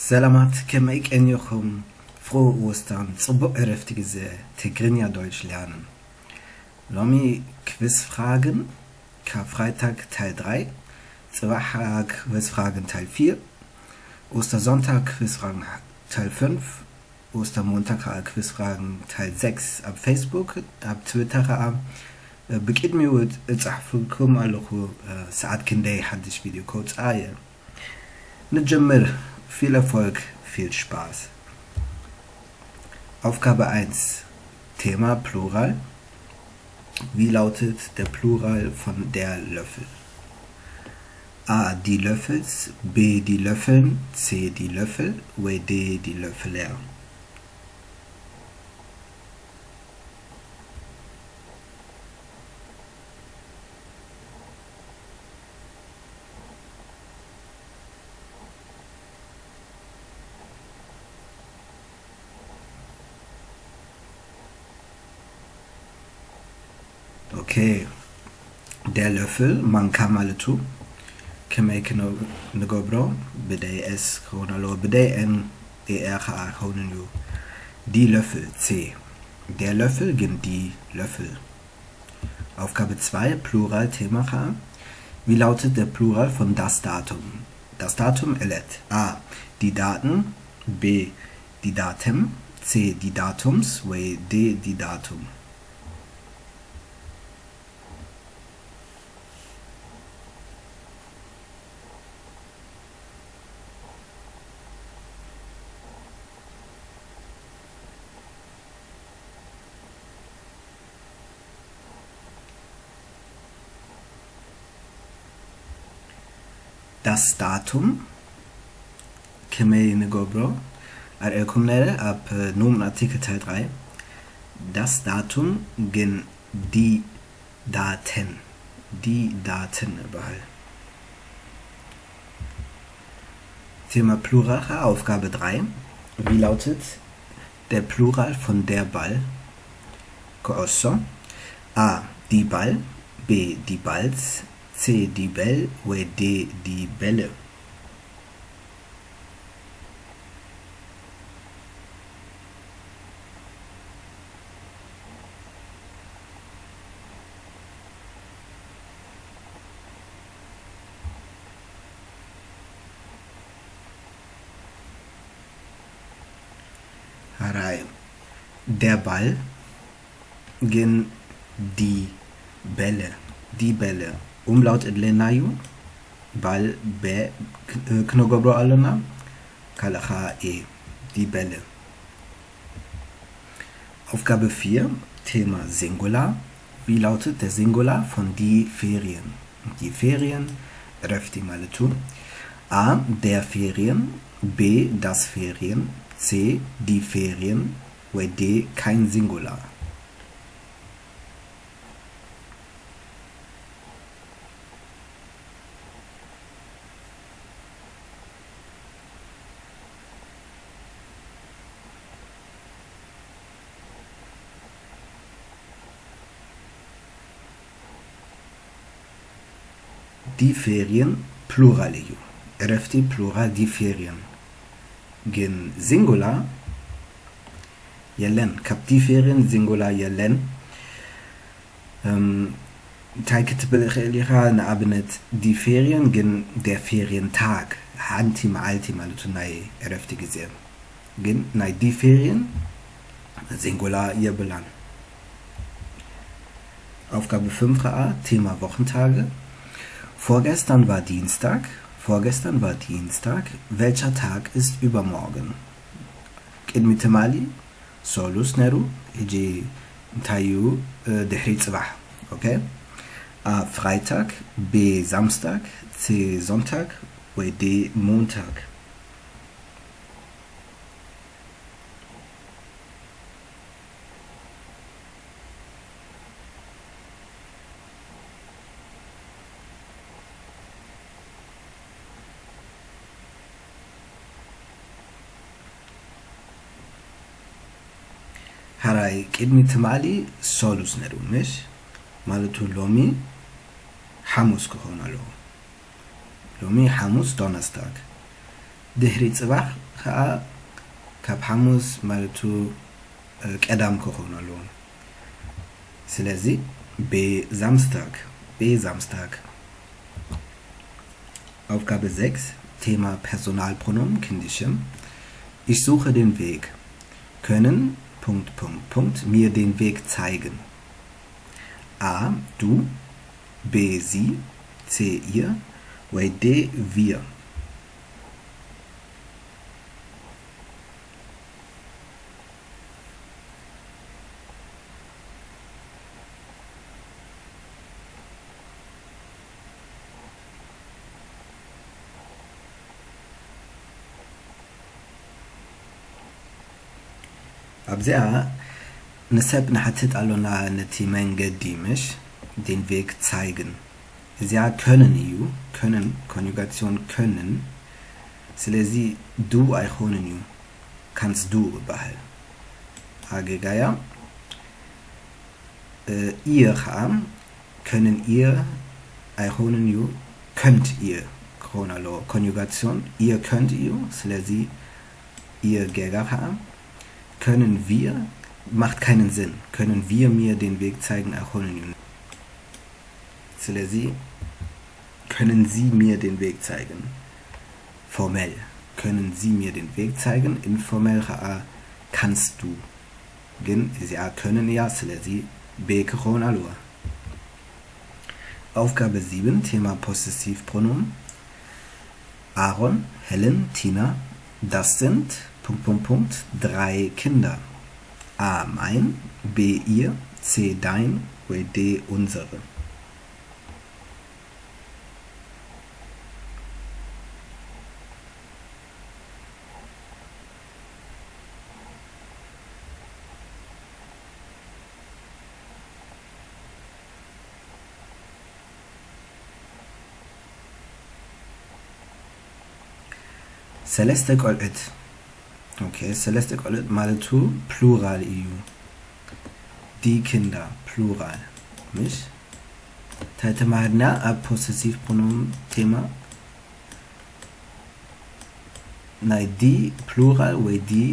ሰላማት ከመይ ቀኒኹም frohe Ostern ጽቡቕ ዕረፍቲ ጊዜ ትግርኛ Deutsch lernen. ሎሚ Quizfragen Karfreitag Teil 3, Zwacha Quizfragen Teil 4, Ostersonntag Quizfragen Teil 5, Ostermontag Quizfragen Teil 6 ab Facebook, ab Twitter بكيد ميود تصحفلكم على ساعات كندي حدش فيديو كودز نجمر viel Erfolg, viel Spaß. Aufgabe 1. Thema Plural. Wie lautet der Plural von der Löffel? A. Die Löffels, B. Die Löffeln, C. Die Löffel, oder D. Die Löffeler. Okay, der Löffel, man kann mal tun. Kemek no gobro, bidei es chronalo, bidei en ERA chronalo. Die Löffel, C. Der Löffel gegen die Löffel. Aufgabe 2, Plural, Thema. Wie lautet der Plural von das Datum? Das Datum elet. A. Die Daten, B. Die Daten, C. Die Datums, oder D. Die Datum. Das Datum Kemei Negobro Kumlere ab Nomen Artikel Teil 3. Das Datum gen die Daten. Die Daten überall. Thema Plural, Aufgabe 3. Wie lautet der Plural von der Ball? Kosso. A. Die Ball, B. Die Balls, C. Die Bell, oder D. Die Bälle. Harai. Der Ball gegen die Bälle. Die Bälle. Umlaut Edlenayu, Ball B, Knogobro Alona, Kalacha E, die Bälle. Aufgabe 4, Thema Singular. Wie lautet der Singular von die Ferien? Die Ferien, Refti Maletu. A. Der Ferien, B. Das Ferien, C. Die Ferien, oder D. Kein Singular. Die Ferien, Plural. Refti Plural, die Ferien. Gen Singular, Yellen. Kap die Ferien, Singular, Yellen. Teiket Belicha, Abnet, die Ferien, gen der Ferientag. Hantim, Altim, Alutunai, Refti gesehen. Gen, nein, die Ferien, Singular, Yebelan. Aufgabe 5a, Thema Wochentage. Vorgestern war Dienstag. Welcher Tag ist übermorgen? Kidmitemali, Solus Neru, Iji Tayu, Dehri Zwach. Okay? A. Freitag, B. Samstag, C. Sonntag, oder D. Montag. Harai Kidmitemali, Solus Neru, nicht? Maletu Lomi, Hamus Kohonalo. ሎሚ ሐሙስ ዶነስታግ ድሕሪ ጽባሕ ከዓ ካብ ሐሙስ ማለቱ ቀዳም ክኾን ኣለዎ። ስለዚ Samstag. Aufgabe 6, Thema Personalpronomen, kindische. Ich suche den Weg. Können, mir den Weg zeigen. A, du, B, sie, C, ihr, oder D, wir. ኣብዚኣ ንሰብ ንሓትት ኣሎና ነቲ መንገዲ ምሽ den Weg zeigen እዚኣ können እዩ können ኮንጁጋሲዮን können ስለዚ du ኣይኮንን እዩ kannst du ይበሃል ኣገጋያ ihr ከዓ können ihr ኣይኮንን እዩ könnt ihr ክኾን ኣለዎ ኮንጁጋሲዮን ihr könnt እዩ ስለዚ ihr ገጋ ከዓ können wir, macht keinen Sinn. Können wir mir den Weg zeigen? Können Sie mir den Weg zeigen? Formell. Können Sie mir den Weg zeigen? Informell kannst du. Ja, können ja, ስለዚህ B ክኾን ኣለዋ። Aufgabe 7, Thema Possessivpronomen. Aaron, Helen, Tina, das sind... 3 Kinder. A, mein, B, ihr, C, dein, oder D, unsere. Celeste Goldet. Okay, Celeste ቆልዑት ማለቱ ፕሉራል እዩ die Kinder ፕሉራል ምሽ ተተማርና ኣብ ፖሰሲቭ ፕሮኖም ቴማ ናይ die ፕሉራል ወይ die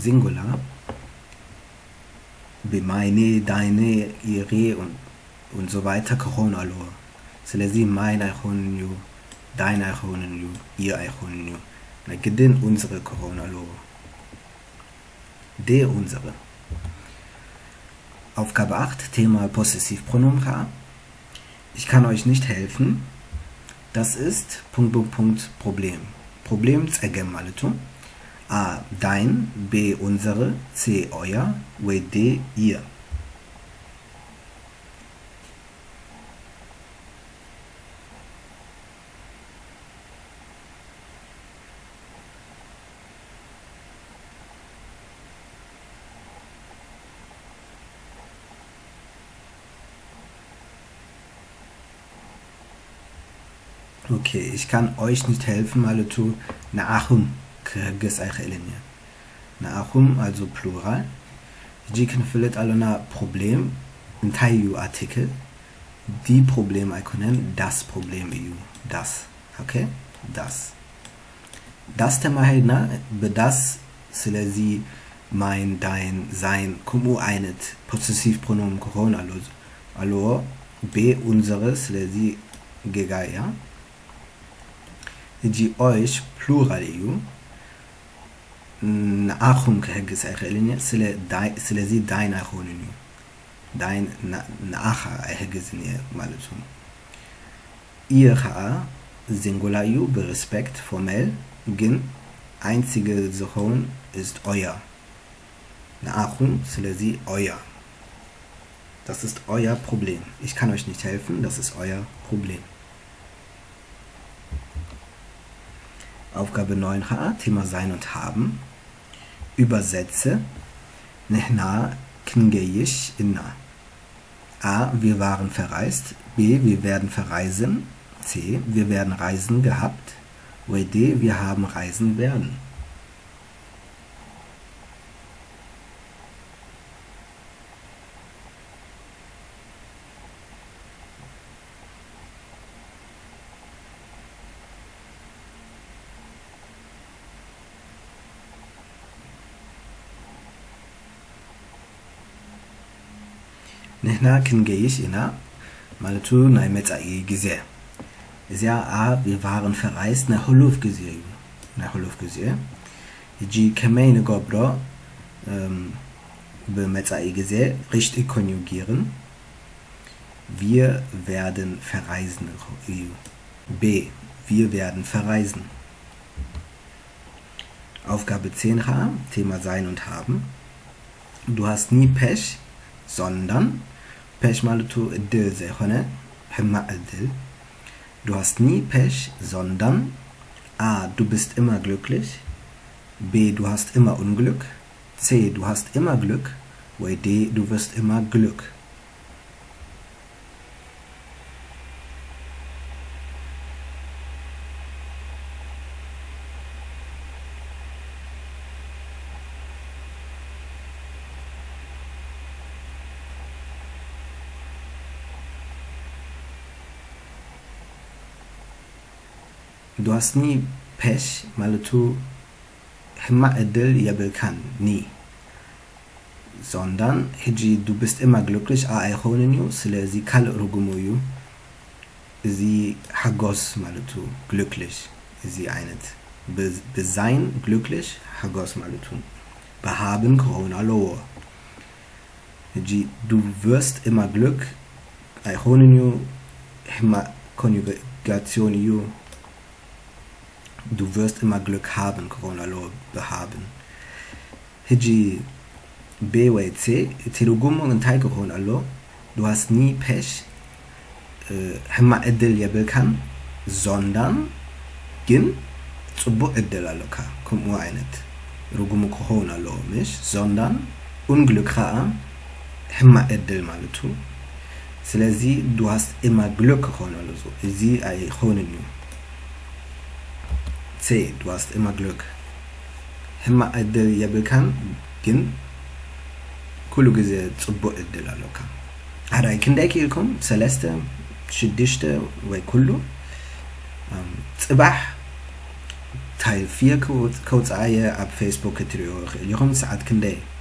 ሲንጉላር በማይኔ ዳይኔ ኢሬ und so weiter ክኾኑ ኣለዎ ስለዚህ ማይን ኣይኮንን እዩ ዳይን ኣይኮንን እዩ ihr ኣይኮንን እዩ ናይ ግድን unsere ክኾኑ ኣለዎ Der unsere. Aufgabe 8, Thema Possessivpronomen. Ich kann euch nicht helfen. Das ist... Problem. Problem zeigen maletu. A, dein, B, unsere, C, euer, oder D, ihr. Okay, ich kann euch nicht helfen, maletu na'achum kehges aychelenia. Na'achum also Plural. Die knüffelt alona Problem, ein Teil Artikel. Die Problem ikonen, das Problem eu, das. Okay? Das. Das der Mahedna, bedas selezi mein, dein, sein, kumu einet, Possessivpronomen Corona allo, B unsere selezi gegaya. Die euch plural eu na'achum kehges aychelenia selezi dein aychonen eu. Dein na'acha ayhegezenie maletu. Ihr Singular eu berespekt formell gin einzige Zochon ist euer. Na'achum selezi euer. Das ist euer Problem. Ich kann euch nicht helfen, das ist euer Problem. Aufgabe 9 Thema Sein und Haben. Übersetze. Nehna kingeyish inna. A. Wir waren verreist. B. Wir werden verreisen. C. Wir werden Reisen gehabt. Oder D. Wir haben Reisen werden. نحنا كنجيش إنا مالتو ناي متعي جزء إذا wir waren verreist nach Holuf gesehen يجي كمان نقبره بمتعي جزء richtig konjugieren wir werden verreisen B wir werden verreisen Aufgabe 10a Thema sein und haben du hast nie Pech sondern Pech مالتو الدل زي هنا حما الدل Du hast nie Pech, sondern A. Du bist immer glücklich B. Du hast immer Unglück C. Du hast immer Glück oder D. Du wirst immer Glück Du hast nie Pech, مالتو حما الدل يبلكن nie sondern هجي du bist immer glücklich አይሆንንዩ ስለዚህ ካል ርጉሙዩ እዚ حጎስ ማለቱ glücklich እዚ አይነት በዛይን glücklich حጎስ ማለቱ በሃብን ከሆነ አለዎ ህጂ du wirst immer Glück አይሆንንዩ حማ ኮንጁጋሲዮን ዩ Du wirst immer Glück haben, Corona lo behaben. Hiji B oder C, Tilugumung und Teil Corona lo. Du hast nie Pech, Hemma Edel Jebelkan, sondern Gin Zubo Edel Aloka. Kommt nur einet. Rugumu Corona lo mich, sondern Unglück Raa, Hemma Edel Maletu. Selezi, du hast immer Glück Corona lo so. Sie ei Honenu. C. Du hast immer Glück. Hemma Edel Jebelkan Gin Kulu Gese Zubo Edel Aloka. Harai Kindeki ilkom Celeste Shidishte Wei Kulu Zibah Teil 4 Codes Eier ab Facebook Ketrio Ilkom Saat Kindei